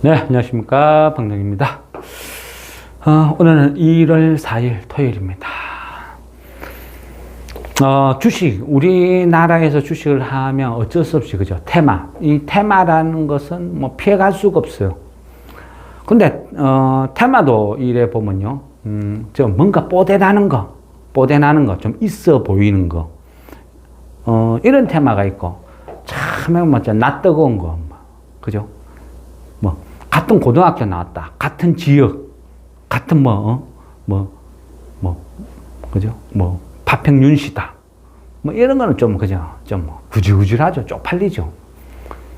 네, 안녕하십니까. 박능입니다. 오늘은 1월 4일 토요일입니다. 주식, 우리나라에서 주식을 하면 어쩔 수 없이, 그죠? 테마. 이 테마라는 것은 뭐 피해갈 수가 없어요. 근데, 테마도 이래 보면요. 좀 뭔가 뽀대나는 거, 좀 있어 보이는 거. 이런 테마가 있고, 참, 낯뜨거운 거. 그죠? 뭐, 같은 고등학교 나왔다. 같은 지역. 같은 그죠? 파평윤시다. 이런 거는 좀, 그죠? 좀 구질구질하죠. 쪽팔리죠.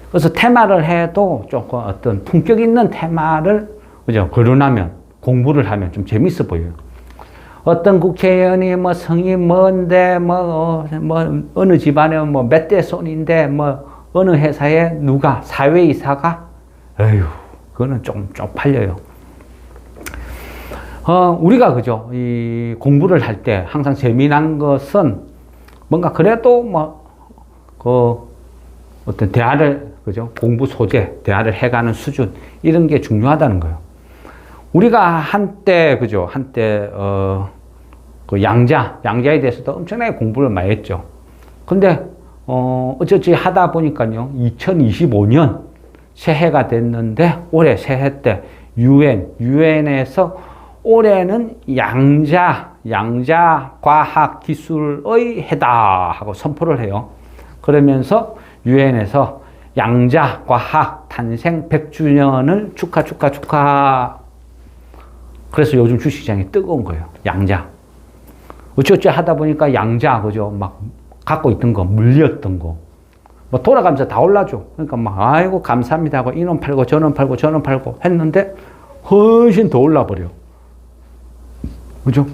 그래서 테마를 해도 조금 어떤 품격 있는 테마를, 그죠? 거론하면, 공부를 하면 좀 재밌어 보여요. 어떤 국회의원이 성이 뭔데, 어느 집안에 몇 대 손인데, 어느 회사에 누가, 사회이사가, 에휴, 그거는 좀 쪽팔려요. 우리가, 그죠? 이 공부를 할 때 항상 재미난 것은 뭔가 그래도 어떤 대화를, 그죠? 공부 소재, 대화를 해가는 수준, 이런 게 중요하다는 거예요. 우리가 한때, 그죠? 한때, 양자에 대해서도 엄청나게 공부를 많이 했죠. 근데, 어쩌지 하다 보니까요, 2025년 새해가 됐는데, 올해 새해 때, 유엔에서 올해는 양자 과학 기술의 해다 하고 선포를 해요. 그러면서 유엔에서 양자 과학 탄생 100주년을 축하. 그래서 요즘 주식시장이 뜨거운 거예요. 양자. 어쩌지 하다 보니까 양자, 그죠? 막 갖고 있던 거, 물렸던 거. 돌아가면서 다 올라죠. 그러니까 아이고, 감사합니다 하고 이놈 팔고 저놈 팔고 했는데 훨씬 더 올라버려. 그죠?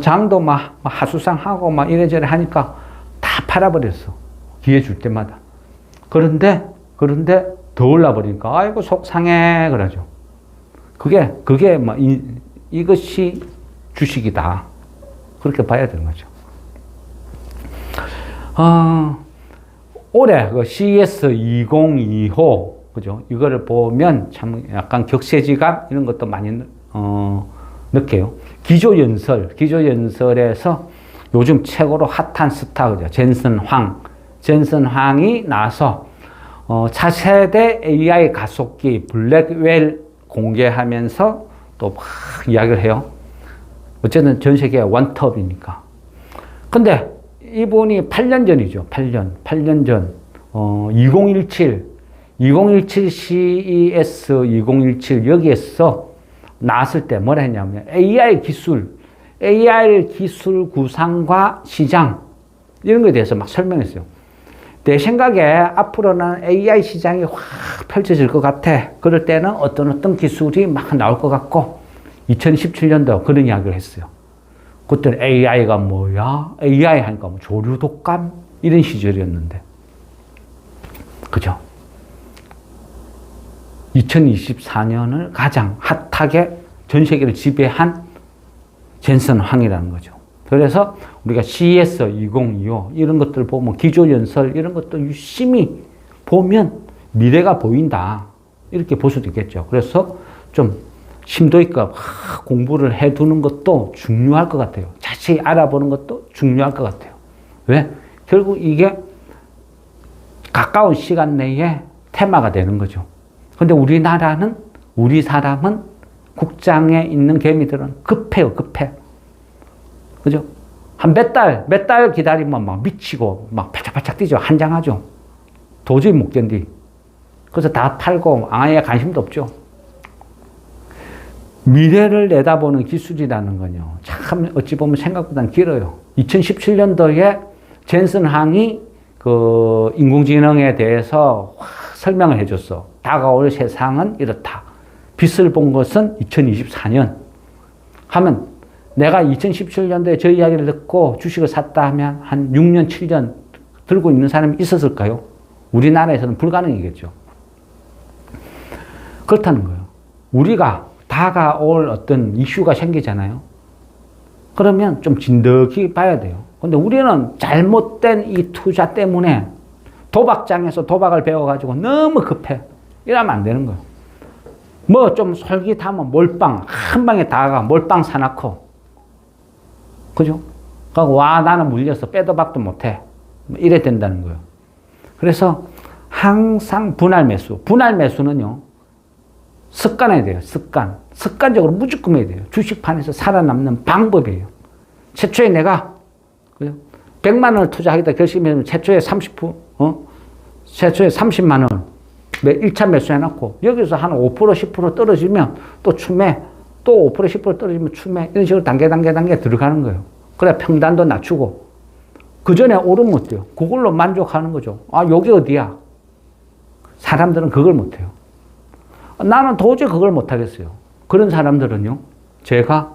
장도 하수상하고 이래저래 하니까 다 팔아버렸어. 기회 줄 때마다. 그런데 더 올라버리니까 아이고, 속상해. 그러죠. 그게 이것이 주식이다. 그렇게 봐야 되는 거죠. 올해 CES 2025, 그죠? 이거를 보면 참 약간 격세지감 이런 것도 많이, 느껴요. 기조연설에서 요즘 최고로 핫한 스타, 그죠? 젠슨 황이 나서, 차세대 AI 가속기 블랙웰 공개하면서 또 막 이야기를 해요. 어쨌든 전 세계 원톱이니까. 근데 이분이 8년 전이죠. 8년 전. 2017 CES 2017 여기에서 나왔을 때 뭐라 했냐면 AI 기술 구상과 시장 이런 거에 대해서 막 설명했어요. 내 생각에 앞으로는 AI 시장이 확 펼쳐질 것 같아. 그럴 때는 어떤 기술이 막 나올 것 같고 2017년도 그런 이야기를 했어요. 그때는 AI가 뭐야? AI 하니까 조류 독감? 이런 시절이었는데. 그죠? 2024년을 가장 핫하게 전 세계를 지배한 젠슨 황이라는 거죠. 그래서 우리가 CES 2025 이런 것들 보면 기조연설 이런 것도 유심히 보면 미래가 보인다. 이렇게 볼 수도 있겠죠. 그래서 좀 심도 있게 공부를 해두는 것도 중요할 것 같아요. 자세히 알아보는 것도 중요할 것 같아요. 왜? 결국 이게 가까운 시간 내에 테마가 되는 거죠. 근데 우리 사람은 국장에 있는 개미들은 급해요. 그죠? 한 몇 달 기다리면 막 미치고 막 바짝바짝 뛰죠. 한장하죠. 도저히 못 견디. 그래서 다 팔고 아예 관심도 없죠. 미래를 내다보는 기술이라는 건요. 참 어찌 보면 생각보다는 길어요. 2017년도에 젠슨 황이 그 인공지능에 대해서 설명을 해줬어. 다가올 세상은 이렇다. 빛을 본 것은 2024년. 하면 내가 2017년도에 저 이야기를 듣고 주식을 샀다 하면 한 6년, 7년 들고 있는 사람이 있었을까요? 우리나라에서는 불가능이겠죠. 그렇다는 거예요. 우리가 다가올 어떤 이슈가 생기잖아요. 그러면 좀 진득히 봐야 돼요. 근데 우리는 잘못된 이 투자 때문에 도박장에서 도박을 배워가지고 너무 급해. 이러면 안 되는 거예요. 뭐 좀 솔깃하면 몰빵, 한 방에 다가 몰빵 사놓고. 그죠? 그러고 와, 나는 물렸어. 빼도 박도 못해. 이래 된다는 거예요. 그래서 항상 분할 매수. 분할 매수는요, 습관해야 돼요. 습관적으로 무조건 해야 돼요. 주식판에서 살아남는 방법이에요. 최초에 내가 100만 원을 투자하겠다 결심하면 최초에 30만 원 1차 매수해놓고 여기서 한 5% 10% 떨어지면 또 추매, 또 5% 10% 떨어지면 추매, 이런 식으로 단계 들어가는 거예요. 그래 평단도 낮추고 그 전에 오르면 어때요? 그걸로 만족하는 거죠. 아, 여기 어디야? 사람들은 그걸 못해요. 나는 도저히 그걸 못하겠어요. 그런 사람들은요, 제가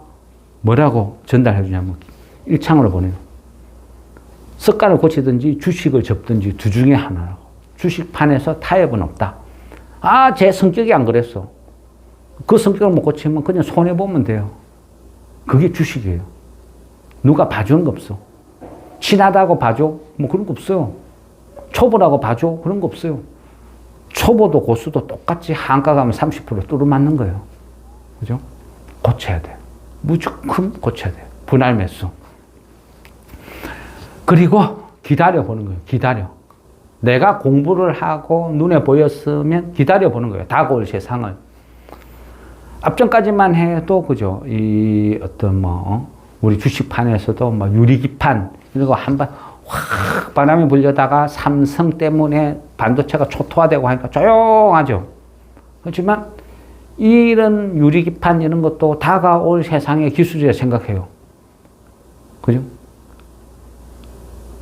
뭐라고 전달해 주냐면 일창으로 보내요. 습관을 고치든지 주식을 접든지 두 중에 하나라고. 주식판에서 타협은 없다. 아, 제 성격이 안 그랬어. 그 성격을 못 고치면 그냥 손해보면 돼요. 그게 주식이에요. 누가 봐주는 거 없어. 친하다고 봐줘? 뭐 그런 거 없어요. 초보라고 봐줘? 그런 거 없어요. 초보도 고수도 똑같이 한가 가면 30% 뚫어 맞는 거예요. 그죠? 고쳐야 돼. 무조건 고쳐야 돼. 분할 매수. 그리고 기다려 보는 거예요. 기다려. 내가 공부를 하고 눈에 보였으면 기다려 보는 거예요. 다가올 세상을. 앞전까지만 해도, 그죠? 이 어떤 우리 주식판에서도 유리기판, 이런 거 한 번 확 바람이 불려다가 삼성 때문에 반도체가 초토화되고 하니까 조용하죠. 그렇지만 이런 유리기판 이런 것도 다가올 세상의 기술이라 생각해요. 그죠?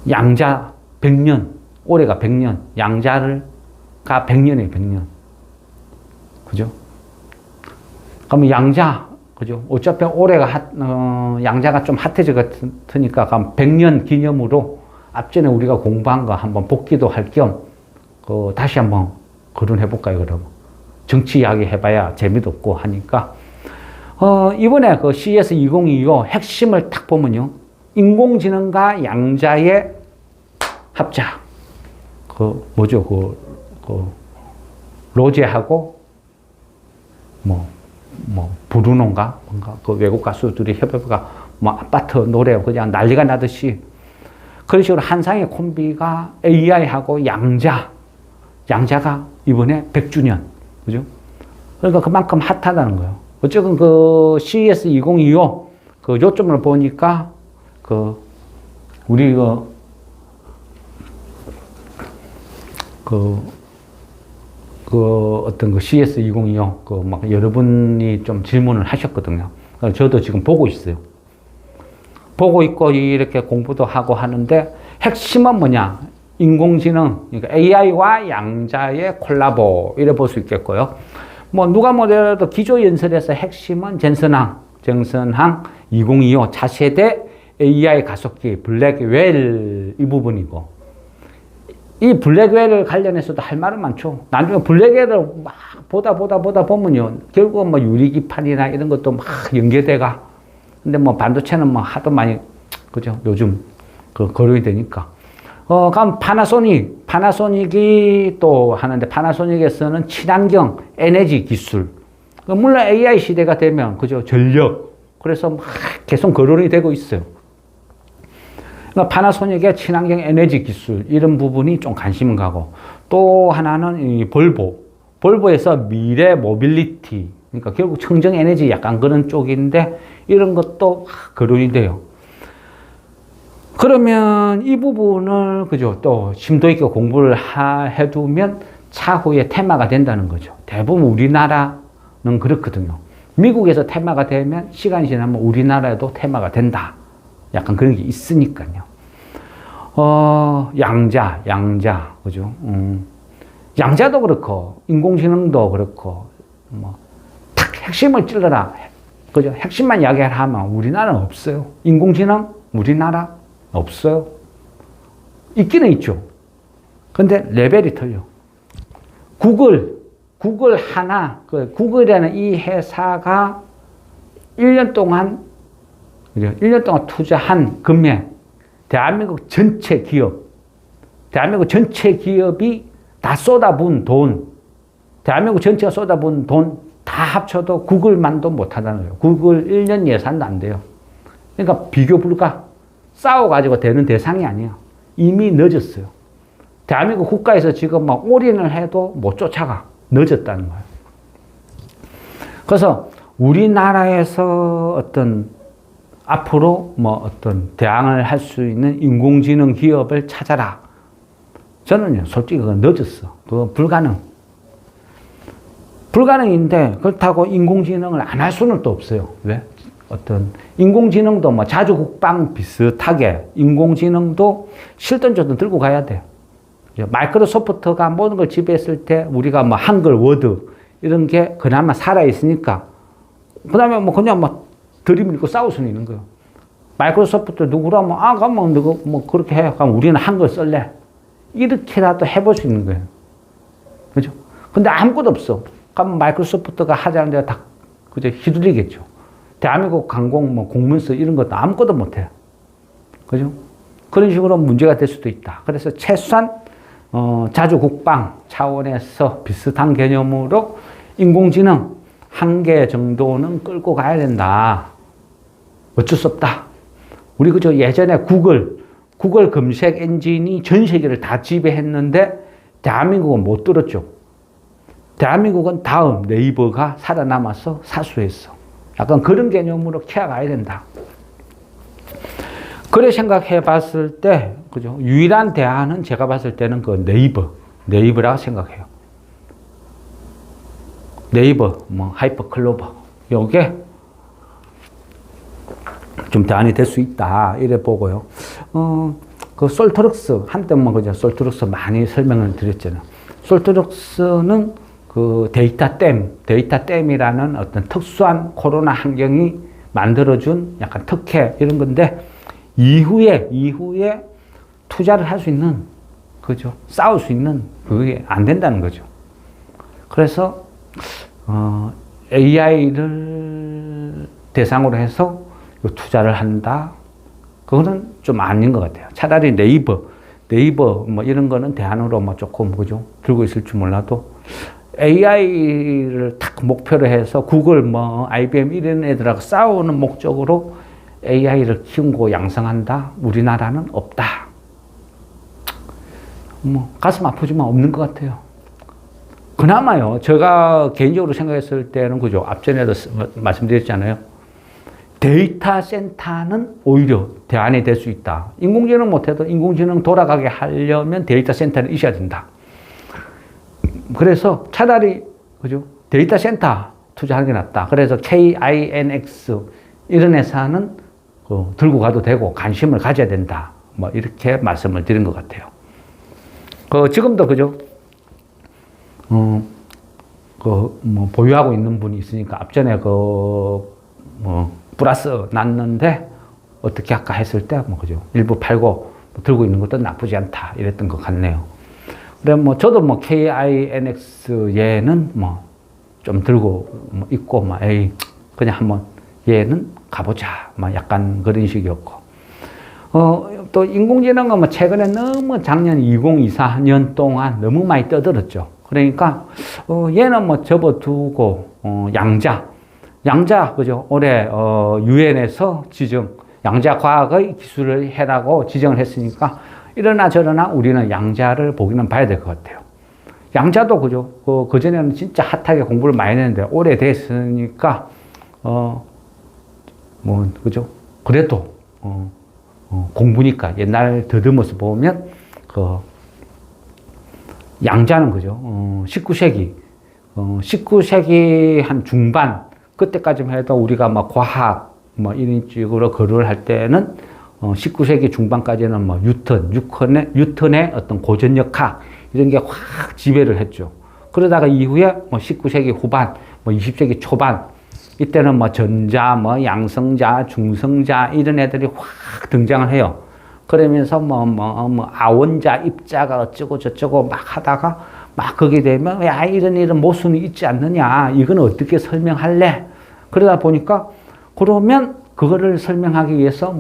양자 100년, 올해가 100년, 양자가 100년이에요, 100년. 그죠? 그러면 양자, 그죠? 어차피 올해가 양자가 좀 핫해질 것 같으니까, 그럼 100년 기념으로 앞전에 우리가 공부한 거 한번 복기도 할 겸, 다시 한번 거론해볼까요, 그러면? 정치 이야기 해봐야 재미도 없고 하니까, 이번에 그 CES 2025 핵심을 딱 보면요. 인공지능과 양자의 합작. 로제하고, 브루노인가? 뭔가, 그 외국 가수들이 협업가, 아파트 노래 그냥 난리가 나듯이, 그런 식으로 한상의 콤비가 AI하고 양자가 이번에 100주년. 그죠? 그러니까 그만큼 핫하다는 거예요. 어쨌든 그 CES 2025, 그 요점을 보니까, 우리 어떤 그 CES 2025, 여러분이 좀 질문을 하셨거든요. 저도 지금 보고 있어요. 보고 있고, 이렇게 공부도 하고 하는데, 핵심은 뭐냐? 인공지능, 그러니까 AI와 양자의 콜라보, 이래 볼 수 있겠고요. 누가 뭐래도 기조연설에서 핵심은 젠슨항 2025 차세대 AI 가속기, 블랙웰 이 부분이고, 이 블랙웰을 관련해서도 할 말은 많죠. 나중에 블랙웰을 막 보다 보면요. 결국은 유리기판이나 이런 것도 막 연계돼가. 근데 반도체는 하도 많이, 그죠? 요즘 거론이 되니까. 그럼 파나소닉이 또 하는데, 파나소닉에서는 친환경 에너지 기술. 물론 AI 시대가 되면, 그죠? 전력. 그래서 막 계속 거론이 되고 있어요. 그러니까 파나소닉의 친환경 에너지 기술, 이런 부분이 좀 관심을 가고, 또 하나는 이 볼보에서 미래 모빌리티, 그러니까 결국 청정 에너지 약간 그런 쪽인데, 이런 것도 거론이 돼요. 그러면 이 부분을, 그죠, 또 심도 있게 공부를 해두면 차후에 테마가 된다는 거죠. 대부분 우리나라는 그렇거든요. 미국에서 테마가 되면 시간이 지나면 우리나라에도 테마가 된다. 약간 그런 게 있으니까요. 양자, 그죠? 양자도 그렇고, 인공지능도 그렇고, 탁 핵심을 찔러라. 그죠? 핵심만 이야기하면 우리나라는 없어요. 인공지능? 우리나라? 없어요. 있기는 있죠. 근데 레벨이 틀려. 구글 하나, 구글이라는 이 회사가 1년 동안 투자한 금액, 대한민국 전체 기업이 다 쏟아부은 돈, 대한민국 전체가 쏟아부은 돈 다 합쳐도 구글만도 못하다는 거예요. 구글 1년 예산도 안 돼요. 그러니까 비교 불가. 싸워가지고 되는 대상이 아니에요. 이미 늦었어요. 대한민국 국가에서 지금 막 올인을 해도 못 쫓아가. 늦었다는 거예요. 그래서 우리나라에서 어떤 앞으로 뭐 어떤 대항을 할 수 있는 인공지능 기업을 찾아라. 저는요, 솔직히 그건 늦었어. 그건 불가능인데, 그렇다고 인공지능을 안 할 수는 또 없어요. 왜? 어떤, 인공지능도 뭐 자주 국방 비슷하게, 인공지능도 실든 저든 들고 가야 돼요. 마이크로소프트가 모든 걸 지배했을 때, 우리가 뭐 한글, 워드, 이런 게 그나마 살아있으니까, 그 다음에 뭐 그냥 막 들이밀고 싸울 수는 있는 거예요. 마이크로소프트 누구라면, 그러면 누구, 뭐 그렇게 해. 그럼 우리는 한글 쓸래. 이렇게라도 해볼 수 있는 거예요. 그죠? 근데 아무것도 없어. 그럼 마이크로소프트가 하자는 데가 다, 그죠? 휘둘리겠죠. 대한민국 항공, 뭐 공문서 이런 것도 아무것도 못해요. 그죠? 그런 식으로 문제가 될 수도 있다. 그래서 최소한, 자주 국방 차원에서 비슷한 개념으로 인공지능 한 개 정도는 끌고 가야 된다. 어쩔 수 없다. 우리 그저 예전에 구글 검색 엔진이 전 세계를 다 지배했는데 대한민국은 못 들었죠. 대한민국은 다음 네이버가 살아남아서 사수했어. 약간 그런 개념으로 키워가야 된다. 그래 생각해 봤을 때, 그죠? 유일한 대안은 제가 봤을 때는 그 네이버라고 생각해요. 네이버, 뭐, 하이퍼클로버. 요게 좀 대안이 될 수 있다. 이래 보고요. 그 솔트럭스, 한때 뭐, 그죠? 솔트럭스 많이 설명을 드렸잖아요. 솔트럭스는 그 데이터댐이라는 어떤 특수한 코로나 환경이 만들어준 약간 특혜 이런 건데, 이후에 투자를 할 수 있는, 그죠? 싸울 수 있는, 그게 안 된다는 거죠. 그래서, AI를 대상으로 해서 투자를 한다? 그거는 좀 아닌 것 같아요. 차라리 네이버 뭐 이런 거는 대안으로 뭐 조금, 그죠? 들고 있을 줄 몰라도 AI를 딱 목표로 해서 구글 뭐 IBM 이런 애들하고 싸우는 목적으로 AI를 키우고 양성한다? 우리나라는 없다. 뭐 가슴 아프지만 없는 것 같아요. 그나마요, 제가 개인적으로 생각했을 때는, 그죠? 앞전에도 말씀드렸잖아요. 데이터 센터는 오히려 대안이 될 수 있다. 인공지능 못해도 인공지능 돌아가게 하려면 데이터 센터는 있어야 된다. 그래서 차라리, 그죠? 데이터 센터 투자하는 게 낫다. 그래서 KINX 이런 회사는 들고 가도 되고 관심을 가져야 된다. 뭐 이렇게 말씀을 드린 것 같아요. 지금도, 그죠? 뭐 보유하고 있는 분이 있으니까 앞전에 플러스 났는데 어떻게 할까 했을 때, 뭐, 그죠? 일부 팔고 들고 있는 것도 나쁘지 않다. 이랬던 것 같네요. 그래, 뭐, 저도 뭐, KINX 얘는 뭐, 좀 들고 있고, 뭐, 그냥 한번 얘는 가보자. 뭐, 약간 그런 식이었고. 또 인공지능은 뭐, 최근에 너무 작년 2024년 동안 너무 많이 떠들었죠. 그러니까, 얘는 뭐, 접어두고, 양자, 그죠? 올해, 유엔에서 양자 과학의 기술을 해라고 지정을 했으니까, 이러나 저러나 우리는 양자를 보기는 봐야 될 것 같아요. 양자도, 그죠? 그전에는 진짜 핫하게 공부를 많이 했는데, 오래됐으니까, 그죠? 그래도, 공부니까 옛날 더듬어서 보면, 양자는, 그죠? 19세기 한 중반, 그때까지만 해도 우리가 뭐 과학, 뭐 이런 쪽으로 거론을 할 때는 19세기 중반까지는 뭐 뉴턴의 어떤 고전역학 이런 게 확 지배를 했죠. 그러다가 이후에 뭐 19세기 후반, 뭐 20세기 초반 이때는 뭐 전자, 뭐 양성자, 중성자 이런 애들이 확 등장을 해요. 그러면서 뭐 아원자, 입자가 어쩌고 저쩌고 막 하다가 막 거기에 되면 야 이런 모순이 있지 않느냐, 이건 어떻게 설명할래? 그러다 보니까 그러면 그거를 설명하기 위해서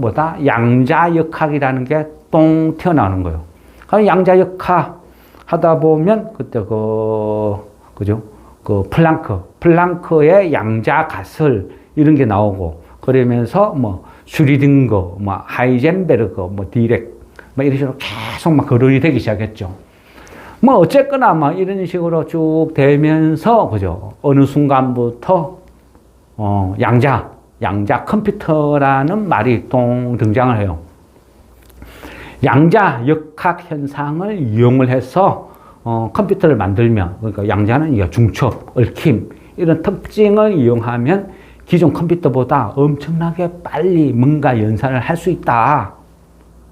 양자역학이라는 게 똥 튀어나오는 거예요. 그럼 양자역학 하다 보면 그때 그죠? 그 플랑크의 양자가설 이런 게 나오고 그러면서 뭐 슈리딩거, 뭐 하이젠베르거, 뭐 디렉 뭐 이런 식으로 계속 막 거론이 되기 시작했죠. 뭐 어쨌거나 뭐 이런 식으로 쭉 되면서 그죠. 어느 순간부터 양자 컴퓨터라는 말이 또 등장을 해요. 양자 역학 현상을 이용을 해서 컴퓨터를 만들면, 그러니까 양자는 중첩, 얽힘 이런 특징을 이용하면 기존 컴퓨터보다 엄청나게 빨리 뭔가 연산을 할 수 있다.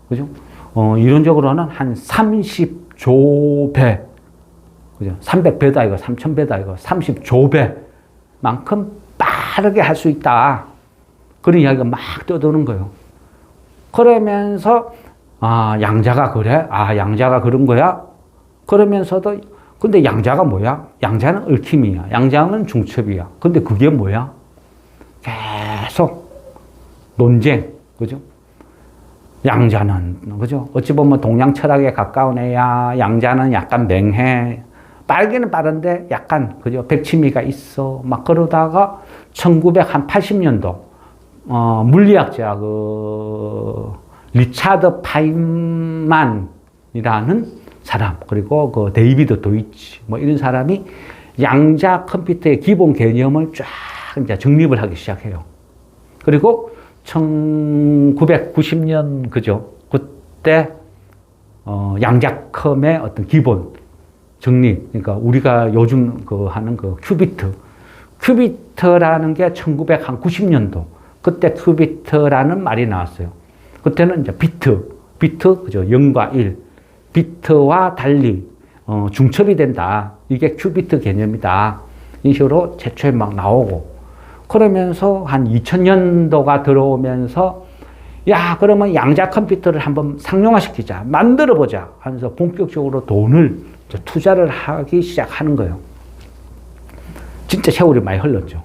그죠? 이론적으로는 한 30조 배, 그죠? 300배다 이거, 3000배다 이거, 30조 배만큼 빠르게 할 수 있다. 그런 이야기가 막 떠도는 거예요. 그러면서 양자가 그래? 양자가 그런 거야? 그러면서도 근데 양자가 뭐야? 양자는 얽힘이야. 양자는 중첩이야. 근데 그게 뭐야? 계속 논쟁, 그죠? 양자는, 그죠? 어찌 보면 동양 철학에 가까운 애야. 양자는 약간 맹해. 빠르기는 빠른데 약간, 그죠? 백치미가 있어. 막 그러다가 1980년도, 물리학자, 리차드 파인만이라는 사람, 그리고 데이비드 도이치, 뭐 이런 사람이 양자 컴퓨터의 기본 개념을 쫙 이제 정립을 하기 시작해요. 그리고 1990년, 그죠? 그때, 양자컴의 어떤 기본 정립, 그러니까 우리가 요즘 하는 큐비트라는 게 1990년도, 그때 큐비트라는 말이 나왔어요. 그때는 이제 비트, 그죠? 0과 1. 비트와 달리, 중첩이 된다. 이게 큐비트 개념이다. 이 식으로 최초에 막 나오고. 그러면서 한 2000년도가 들어오면서, 야, 그러면 양자 컴퓨터를 한번 상용화시키자. 만들어보자. 하면서 본격적으로 돈을 투자를 하기 시작하는 거예요. 진짜 세월이 많이 흘렀죠.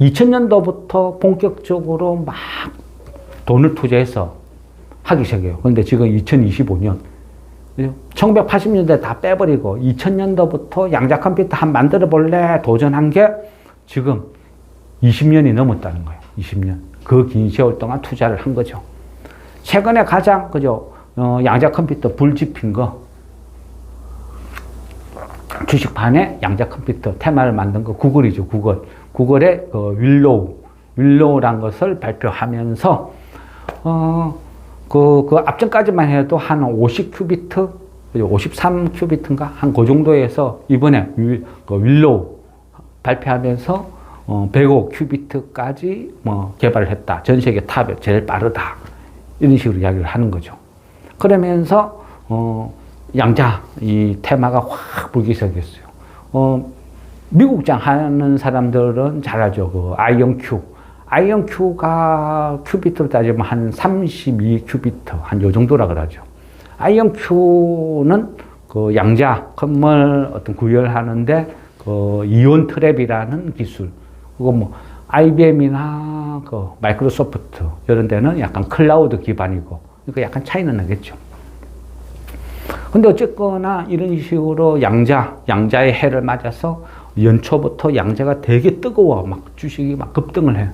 2000년도부터 본격적으로 막 돈을 투자해서 하기 시작해요. 그런데 지금 2025년, 1980년대 다 빼버리고 2000년도부터 양자 컴퓨터 한 만들어 볼래 도전한 게 지금 20년이 넘었다는 거예요. 20년. 그 긴 세월 동안 투자를 한 거죠. 최근에 가장, 그죠? 양자 컴퓨터 불 지핀 거. 주식판에 양자 컴퓨터 테마를 만든 거 구글이죠, 구글. 구글의 윌로우란 것을 발표하면서, 그 앞전까지만 해도 한 50큐비트, 53큐비트인가? 한 그 정도에서 이번에 윌로우 발표하면서 105큐비트까지 뭐 개발을 했다. 전 세계 탑에 제일 빠르다. 이런 식으로 이야기를 하는 거죠. 그러면서, 양자, 이 테마가 확 불기 시작했어요. 미국장 하는 사람들은 잘 알죠. 아이언큐가 큐비트로 따지면 한 32큐비트, 한 요 정도라 그러죠. 아이언큐는 양자컴을 구현하는데 이온 트랩이라는 기술. 그거 뭐 IBM이나 마이크로소프트 이런 데는 약간 클라우드 기반이고, 그러니까 약간 차이는 나겠죠. 근데 어쨌거나 이런 식으로 양자의 해를 맞아서 연초부터 양자가 되게 뜨거워. 막 주식이 막 급등을 해.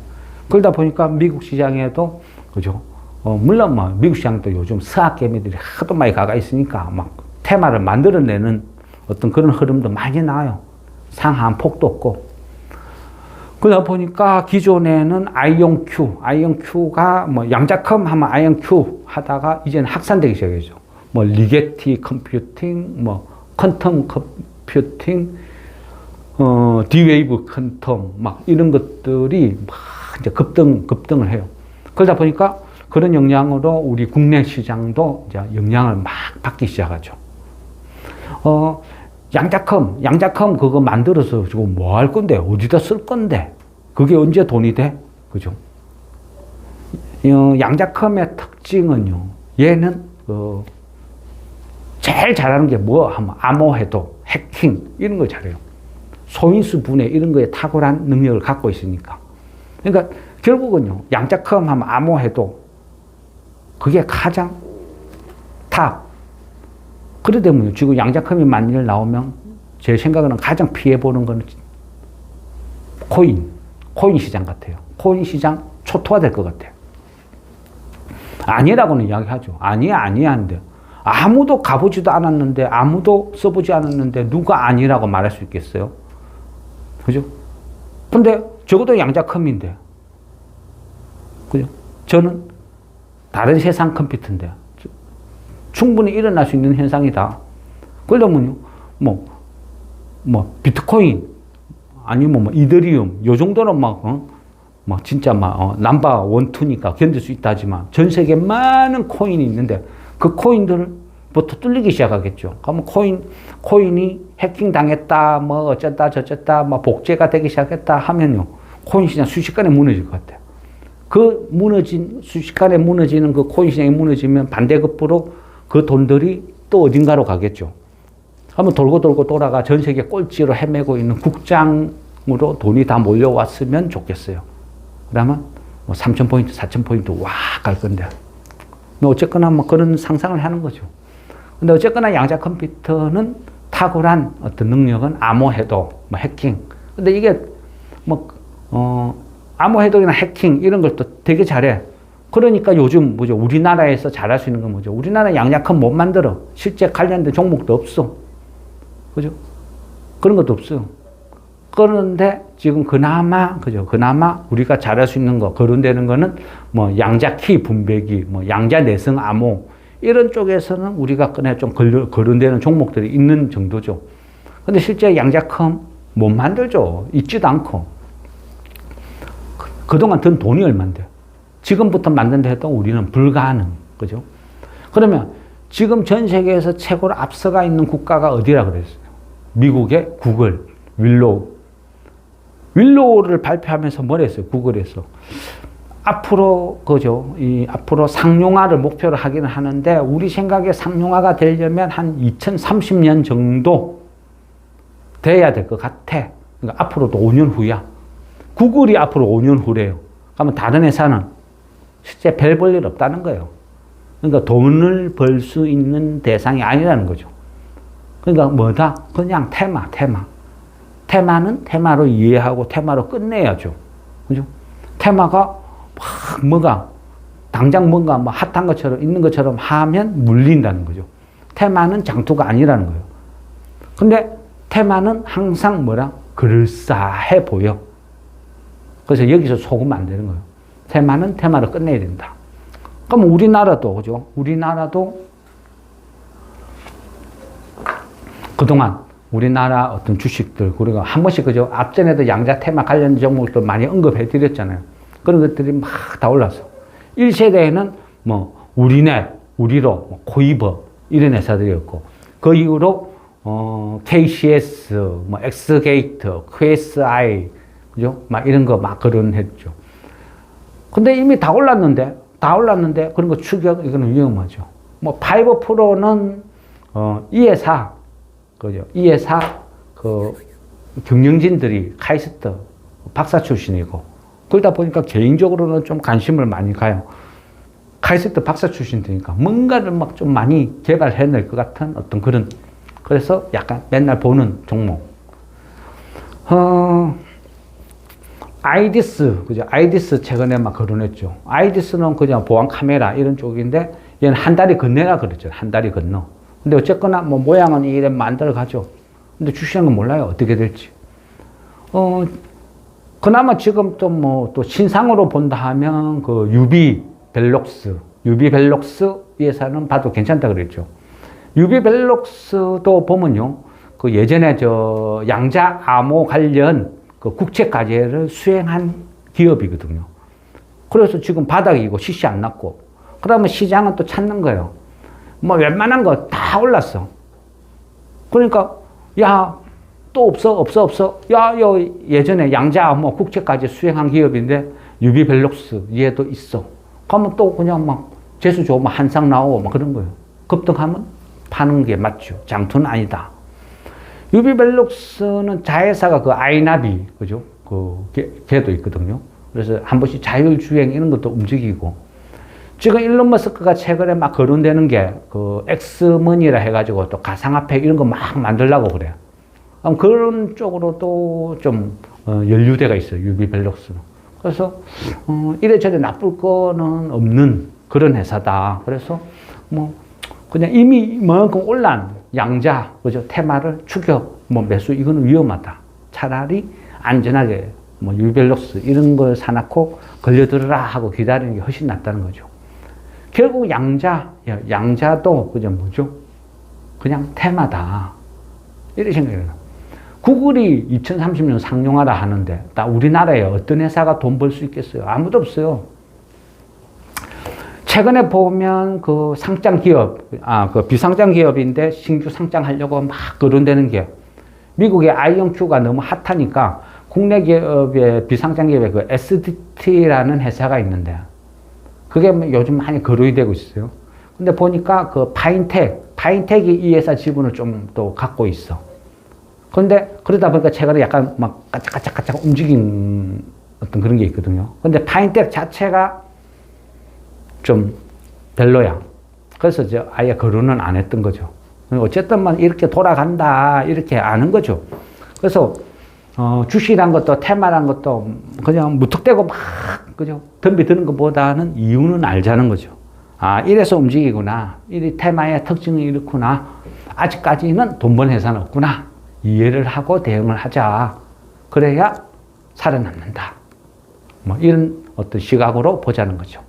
그러다 보니까 미국 시장에도, 그죠? 물론 뭐 미국 시장도 요즘 스학 개미들이 하도 많이 가가 있으니까 막 테마를 만들어내는 어떤 그런 흐름도 많이 나와요. 상한 폭도 없고. 그러다 보니까 기존에는 아이언큐가 뭐 양자컴 하면 아이언큐 하다가 이제는 확산되기 시작했죠. 뭐 리게티 컴퓨팅, 뭐 퀀텀 컴퓨팅, 디웨이브 퀀텀 막 이런 것들이 막 이제 급등을 해요. 그러다 보니까 그런 영향으로 우리 국내 시장도 이제 영향을 막 받기 시작하죠. 양자컴 그거 만들어서 지금 뭐 할 건데? 어디다 쓸 건데? 그게 언제 돈이 돼? 그죠? 양자컴의 특징은요, 얘는, 제일 잘하는 게 뭐 하면 암호해도, 해킹, 이런 거 잘해요. 소인수 분해, 이런 거에 탁월한 능력을 갖고 있으니까. 그러니까 결국은요, 양자컴 하면 암호해도, 그게 가장 탑. 그러다 보면 지금 양자컴이 만일 나오면 제 생각에는 가장 피해보는 거는 코인 시장 같아요. 코인 시장 초토화될 것 같아요. 아니라고는 이야기하죠. 아니야 하는데 아무도 가보지도 않았는데 아무도 써보지 않았는데 누가 아니라고 말할 수 있겠어요? 그죠? 근데 적어도 양자컴인데 그죠? 저는 다른 세상 컴퓨터인데 충분히 일어날 수 있는 현상이다. 그러면요, 비트코인, 아니면 이더리움, 요 정도는 진짜 넘버 원, 투니까 견딜 수 있다 하지만 전 세계 많은 코인이 있는데 그 코인들부터 뚫리기 시작하겠죠. 그러면 코인이 해킹 당했다, 어쩌다 저쩌다, 복제가 되기 시작했다 하면요, 코인 시장 순식간에 무너질 것 같아요. 순식간에 무너지는 그 코인 시장이 무너지면 반대급부로 그 돈들이 또 어딘가로 가겠죠. 한번 돌고 돌아가 전 세계 꼴찌로 헤매고 있는 국장으로 돈이 다 몰려왔으면 좋겠어요. 그러면 3,000포인트, 4,000포인트 와 갈 건데. 어쨌거나 그런 상상을 하는 거죠. 근데 어쨌거나 양자 컴퓨터는 탁월한 어떤 능력은 암호 해독, 해킹. 근데 이게 암호 해독이나 해킹 이런 걸 또 되게 잘해. 그러니까 요즘 우리나라에서 잘할 수 있는 건 뭐죠? 우리나라 양자컴 못 만들어. 실제 관련된 종목도 없어. 그죠? 그런 것도 없어요. 그런데 지금 그나마 우리가 잘할 수 있는 거, 거론되는 거는 양자키 분배기, 양자 내성 암호, 이런 쪽에서는 우리가 좀 거론되는 종목들이 있는 정도죠. 근데 실제 양자컴 못 만들죠. 있지도 않고. 그동안 든 돈이 얼만데. 지금부터 만든다 해도 우리는 불가능. 그죠? 그러면 지금 전 세계에서 최고로 앞서가 있는 국가가 어디라 그랬어요? 미국의 구글, 윌로우를 발표하면서 뭘 했어요? 구글에서. 앞으로 상용화를 목표로 하기는 하는데, 우리 생각에 상용화가 되려면 한 2030년 정도 돼야 될 것 같아. 그러니까 앞으로도 5년 후야. 구글이 앞으로 5년 후래요. 그러면 다른 회사는 실제 별 볼 일 없다는 거예요. 그러니까 돈을 벌 수 있는 대상이 아니라는 거죠. 그러니까 그냥 테마. 테마는 테마로 이해하고 테마로 끝내야죠. 그죠? 테마가 당장 뭔가 핫한 것처럼 있는 것처럼 하면 물린다는 거죠. 테마는 장투가 아니라는 거예요. 근데 테마는 항상 그럴싸해 보여. 그래서 여기서 속으면 안 되는 거예요. 테마는 테마로 끝내야 된다. 그럼 우리나라도, 그죠? 우리나라도 그동안 우리나라 어떤 주식들, 우리가 한 번씩, 그죠? 앞전에도 양자 테마 관련 종목들 많이 언급해 드렸잖아요. 그런 것들이 막 다 올랐어. 1세대에는 우리넷, 우리로, 코이버, 이런 회사들이었고, 그 이후로, KCS, 엑스게이트, QSI, 그죠? 이런 거 거론했죠. 근데 이미 다 올랐는데, 그런 거 추격, 이거는 위험하죠. 5%는, 이 회사, 그죠? 이 회사, 경영진들이 카이스트 박사 출신이고, 그러다 보니까 개인적으로는 좀 관심을 많이 가요. 카이스트 박사 출신이니까 뭔가를 좀 많이 개발해낼 것 같은 어떤 그래서 약간 맨날 보는 종목. 아이디스, 그죠? 아이디스 최근에 거론했죠. 아이디스는 그냥 보안 카메라 이런 쪽인데, 얘는 한 다리 건너라 그랬죠. 한 다리 건너. 근데 어쨌거나 모양은 이래 만들어 가죠. 근데 주시는 몰라요. 어떻게 될지. 그나마 지금 또 신상으로 본다 하면 유비벨록스 이 회사는 봐도 괜찮다 그랬죠. 유비벨록스도 보면요. 예전에 양자 암호 관련 국책 과제를 수행한 기업이거든요. 그래서 지금 바닥이고 시시 안 났고, 그러면 시장은 또 찾는 거예요. 웬만한 거 다 올랐어. 그러니까, 또 없어. 예전에 양자 국책까지 수행한 기업인데, 유비벨록스, 얘도 있어. 그러면 또 그냥 재수 좋으면 한상 나오고 그런 거예요. 급등하면 파는 게 맞죠. 장투는 아니다. 유비벨록스는 자회사가 아이나비, 그죠? 걔도 있거든요. 그래서 한 번씩 자율주행 이런 것도 움직이고, 지금 일론 머스크가 최근에 거론되는 게 엑스머니라 해가지고 또 가상화폐 이런 거 만들려고 그래요. 그런 쪽으로도 좀 연루대가 있어요. 유비벨록스는. 그래서 이래저래 나쁠 거는 없는 그런 회사다. 그래서 뭐 그냥 이미 이만큼 올란 양자, 그죠? 테마를 추격, 뭐 매수 이거는 위험하다. 차라리 안전하게 뭐 유비벨록스 이런 걸 사놓고 걸려들어라 하고 기다리는 게 훨씬 낫다는 거죠. 결국 양자도 그죠 뭐죠? 그냥 테마다. 이렇게 생각해요. 구글이 2030년 상용화라 하는데 나 우리나라에 어떤 회사가 돈 벌 수 있겠어요? 아무도 없어요. 최근에 보면 그 상장 기업, 그 비상장 기업인데 신규 상장하려고 막 거론되는 게 미국의 아이언큐가 너무 핫하니까 국내 기업의 비상장 기업의 그 SDT라는 회사가 있는데 그게 요즘 많이 거론이 되고 있어요. 근데 보니까 그 파인텍이 이 회사 지분을 좀 또 갖고 있어. 그런데 그러다 보니까 최근에 약간 막 까짝까짝 움직인 어떤 그런 게 있거든요. 근데 파인텍 자체가 좀 별로야. 그래서 아예 거론은 안 했던 거죠. 어쨌든 이렇게 돌아간다 이렇게 아는 거죠. 그래서 주식이란 것도 테마란 것도 그냥 무턱대고 막 그죠 덤비드는 것보다는 이유는 알자는 거죠. 이래서 움직이구나. 이 테마의 특징이 이렇구나. 아직까지는 돈 버는 회사는 없구나. 이해를 하고 대응을 하자. 그래야 살아남는다. 뭐 이런 어떤 시각으로 보자는 거죠.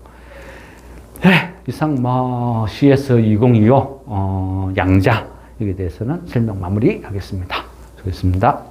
네, 이상 CS2025 양자 여기에 대해서는 설명 마무리하겠습니다. 수고했습니다.